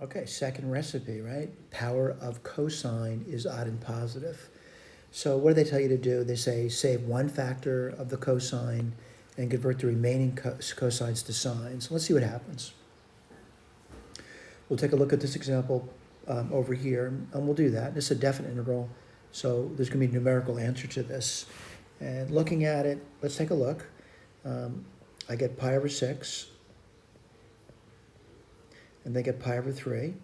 Okay, second recipe, right? Power of cosine is odd and positive. So what do they tell you to do? They say save one factor of the cosine and convert the remaining cosines to sines. Let's see what happens. We'll take a look at this example over here, and we'll do that. This is a definite integral, so there's going to be a numerical answer to this. And looking at it, let's take a look. I get pi over 6, and they get pi over 3.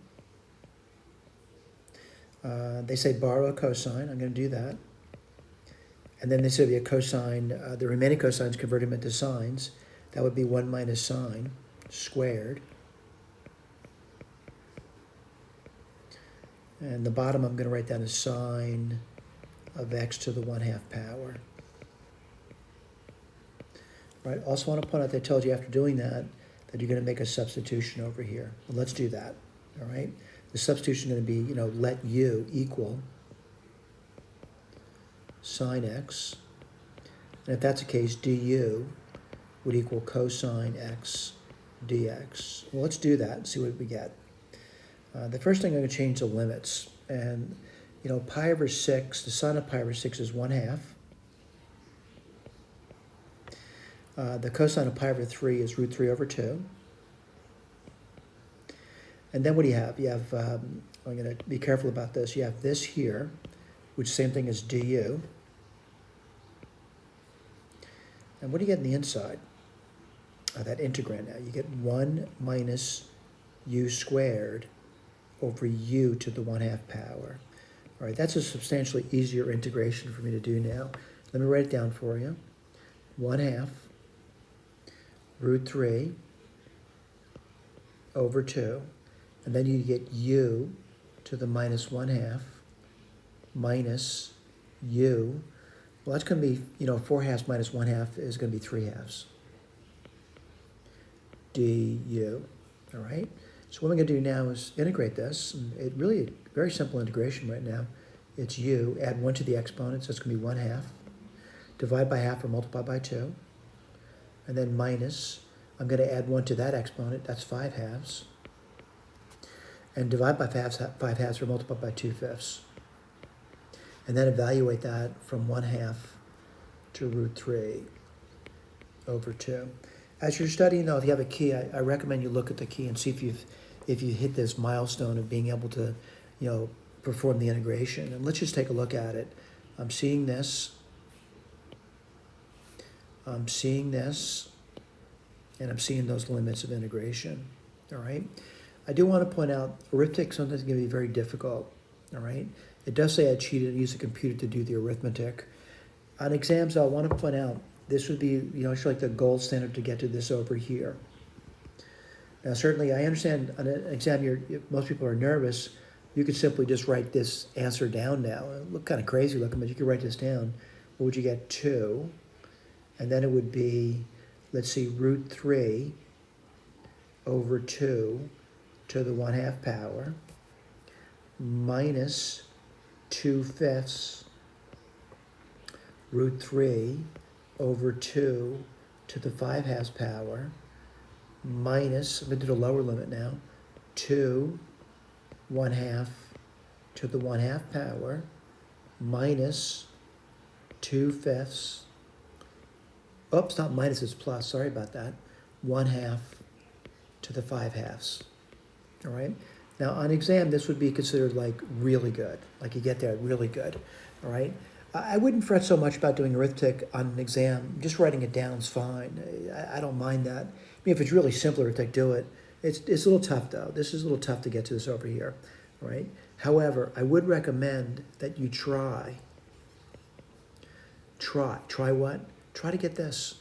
They say borrow a cosine. I'm going to do that. And then they say be a cosine, the remaining cosines, convert them into sines. That would be 1 minus sine squared. And the bottom I'm going to write down as sine of x to the 1/2 power. Right. Also want to point out they told you after doing that you're going to make a substitution over here. Well, let's do that. All right. The substitution is going to be, let u equal sine x. And if that's the case, du would equal cosine x dx. Well, let's do that and see what we get. The first thing I'm going to change the limits. And, pi over 6, the sine of pi over 6 is 1/2. The cosine of pi over 3 is root 3 over 2. And then what do you have? You have, I'm going to be careful about this. You have this here, which is the same thing as du. And what do you get on the inside? That integrand now. You get 1 minus u squared over u to the 1/2 power. All right, that's a substantially easier integration for me to do now. Let me write it down for you. 1/2 root 3 over 2. And then you get u to the minus 1/2 minus u. Well, that's going to be, 4 halves minus 1/2 is going to be 3 halves. du. All right? So what I'm going to do now is integrate this. And it really, very simple integration right now. It's u, add 1 to the exponent, so it's going to be 1/2. Divide by half or multiply by 2. And then minus, I'm going to add 1 to that exponent, that's 5 halves. And divide by 5 halves or multiply by 2/5. And then evaluate that from 1/2 to root 3 over 2. As you're studying, though, if you have a key, I recommend you look at the key and see if you hit this milestone of being able to, perform the integration. And let's just take a look at it. I'm seeing this. I'm seeing this. And I'm seeing those limits of integration. All right? I do want to point out, arithmetic sometimes can be very difficult. All right? It does say I cheated and used a computer to do the arithmetic. On exams, I want to point out, this would be, it's like the gold standard to get to this over here. Now, certainly, I understand on an exam, most people are nervous. You could simply just write this answer down now. It look kind of crazy looking, but you could write this down. What would you get? 2. And then it would be, let's see, root 3 over 2 to the 1/2 power minus 2/5 root 3 over 2 to the 5/2 power minus, I'm going to do the lower limit now, 2 1/2 to the 1/2 power minus 2/5. Oops, not minus, it's plus, sorry about that. 1/2 to the 5/2. All right? Now, on exam, this would be considered like really good. Like you get there really good. All right? I wouldn't fret so much about doing arithmetic on an exam. Just writing it down is fine. I don't mind that. I mean, if it's really simple arithmetic, do it. It's a little tough, though. This is a little tough to get to this over here. All right? However, I would recommend that you try. Try what? Try to get this.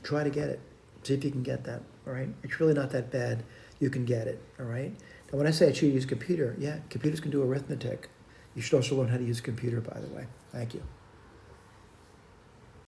Try to get it. See if you can get that. All right? It's really not that bad. You can get it. All right? Now, when I say I should use a computer, yeah, computers can do arithmetic. You should also learn how to use a computer, by the way. Thank you.